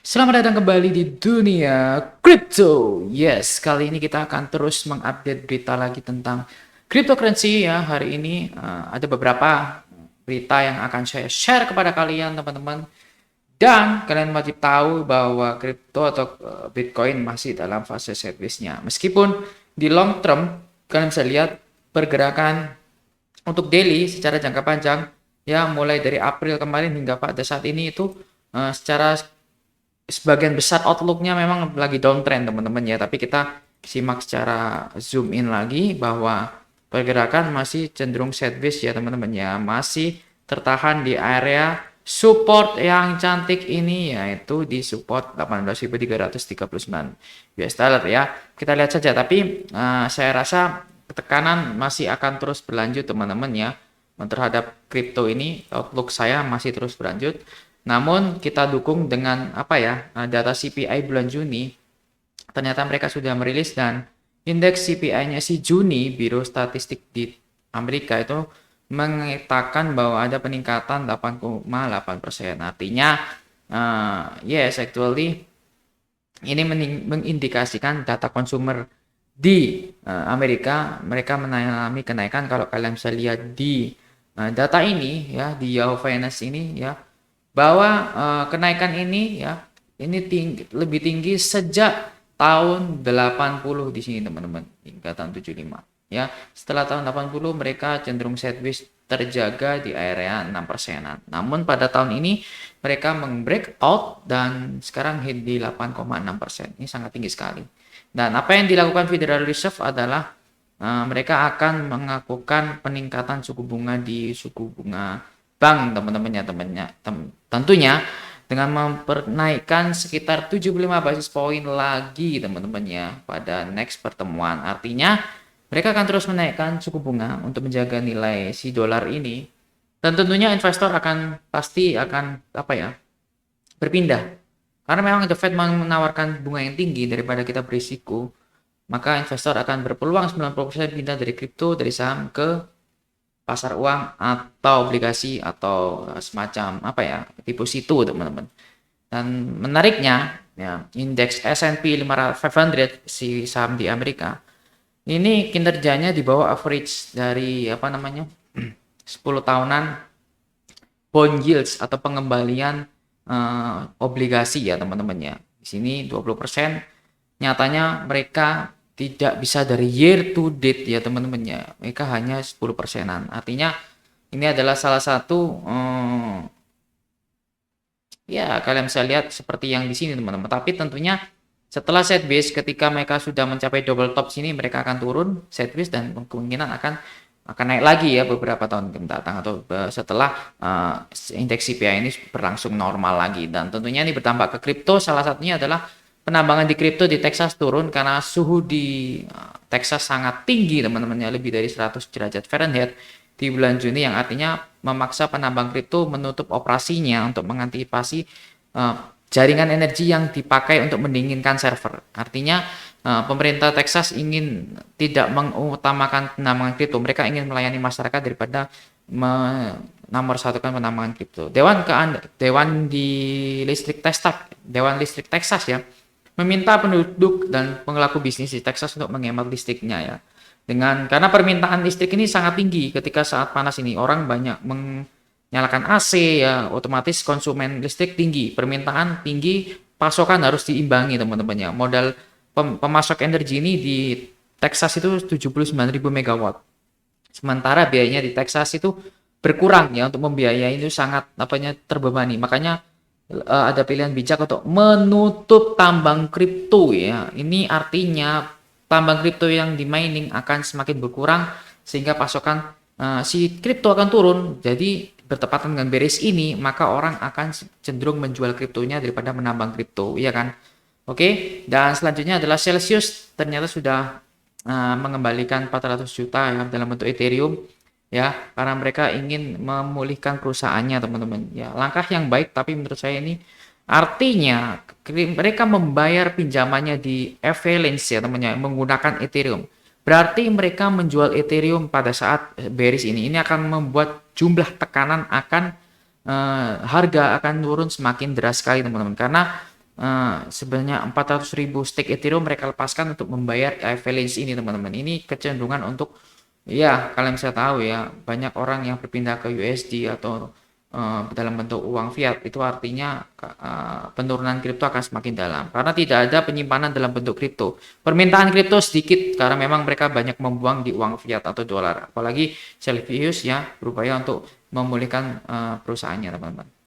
Selamat datang kembali di dunia crypto. Yes, kali ini kita akan terus mengupdate berita lagi tentang cryptocurrency ya. Hari ini ada beberapa berita yang akan saya share kepada kalian teman-teman. Dan kalian wajib tahu bahwa kripto atau Bitcoin masih dalam fase sideways-nya. Meskipun di long term kalian bisa lihat pergerakan untuk daily secara jangka panjang ya, mulai dari April kemarin hingga pada saat ini itu secara sebagian besar outlook-nya memang lagi downtrend teman-teman ya, tapi kita simak secara zoom in lagi bahwa pergerakan masih cenderung sideways ya teman-teman ya, masih tertahan di area support yang cantik ini, yaitu di support 18.339 US dollar ya. Kita lihat saja, tapi saya rasa tekanan masih akan terus berlanjut teman-teman ya terhadap kripto ini. Outlook saya masih terus berlanjut. Namun kita dukung dengan data CPI bulan Juni. Ternyata mereka sudah merilis dan indeks CPI-nya si Juni, Biro Statistik di Amerika itu mengatakan bahwa ada peningkatan 8,8%. Artinya yes, actually ini mengindikasikan data konsumer di Amerika mereka mengalami kenaikan. Kalau kalian bisa lihat di data ini ya, di Yahoo Finance ini ya, bahwa kenaikan ini ya, ini lebih tinggi sejak tahun 80 di sini teman-teman, hingga tahun 75 ya. Setelah tahun 80 mereka cenderung sideways terjaga di area 6%-an. Namun pada tahun ini mereka break out dan sekarang hit di 8,6%. Ini sangat tinggi sekali. Dan apa yang dilakukan Federal Reserve adalah mereka akan melakukan peningkatan suku bunga di suku bunga bank teman-teman ya, tentunya dengan mempernaikkan sekitar 75 basis poin lagi teman-teman ya pada next pertemuan. Artinya mereka akan terus menaikkan suku bunga untuk menjaga nilai si dolar ini, dan tentunya investor pasti akan berpindah, karena memang The Fed menawarkan bunga yang tinggi daripada kita berisiko, maka investor akan berpeluang 90% pindah dari kripto, dari saham ke pasar uang atau obligasi atau semacam deposito teman-teman. Dan menariknya ya, indeks S&P 500 si saham di Amerika ini kinerjanya di bawah average dari 10 tahunan bond yields atau pengembalian obligasi ya teman-teman ya. Di sini 20%, nyatanya mereka tidak bisa dari year to date ya teman-teman ya, mereka hanya 10%-an. Artinya ini adalah salah satu ya, kalian bisa lihat seperti yang di sini teman-teman. Tapi tentunya setelah sideways, ketika mereka sudah mencapai double top sini, mereka akan turun sideways dan kemungkinan akan naik lagi ya beberapa tahun mendatang, atau setelah indeks CPI ini berlangsung normal lagi. Dan tentunya ini bertambah ke kripto, salah satunya adalah penambangan di kripto di Texas turun karena suhu di Texas sangat tinggi teman-teman ya, lebih dari 100 derajat Fahrenheit di bulan Juni, yang artinya memaksa penambang kripto menutup operasinya untuk mengantisipasi jaringan energi yang dipakai untuk mendinginkan server. Artinya pemerintah Texas ingin tidak mengutamakan penambangan kripto, mereka ingin melayani masyarakat daripada nomor satukan penambangan kripto. Dewan Listrik Texas ya meminta penduduk dan pelaku bisnis di Texas untuk menghemat listriknya ya. Karena permintaan listrik ini sangat tinggi ketika saat panas ini, orang banyak menyalakan AC ya, otomatis konsumen listrik tinggi, permintaan tinggi, pasokan harus diimbangi teman-teman ya. Modal pemasok energi ini di Texas itu 79.000 megawatt. Sementara biayanya di Texas itu berkurang ya, untuk membiayai itu sangat terbebani. Makanya ada pilihan bijak untuk menutup tambang kripto ya. Ini artinya tambang kripto yang di mining akan semakin berkurang sehingga pasokan si kripto akan turun. Jadi bertepatan dengan bearish ini, maka orang akan cenderung menjual kriptonya daripada menambang kripto, ya kan? Oke, dan selanjutnya adalah Celsius ternyata sudah mengembalikan 400 juta ya, dalam bentuk Ethereum ya, karena mereka ingin memulihkan perusahaannya teman-teman ya. Langkah yang baik, tapi menurut saya ini artinya mereka membayar pinjamannya di Avalanche ya teman-teman, menggunakan Ethereum. Berarti mereka menjual Ethereum pada saat bearish ini. Ini akan membuat jumlah tekanan akan harga akan turun semakin deras sekali teman-teman, karena sebenarnya 400.000 stake Ethereum mereka lepaskan untuk membayar Avalanche ini teman-teman. Ini kecenderungan untuk ya kalian bisa tahu ya banyak orang yang berpindah ke USD atau dalam bentuk uang fiat itu artinya penurunan kripto akan semakin dalam karena tidak ada penyimpanan dalam bentuk kripto. Permintaan kripto sedikit karena memang mereka banyak membuang di uang fiat atau dolar. Apalagi Celsius ya berupaya untuk memulihkan perusahaannya teman-teman.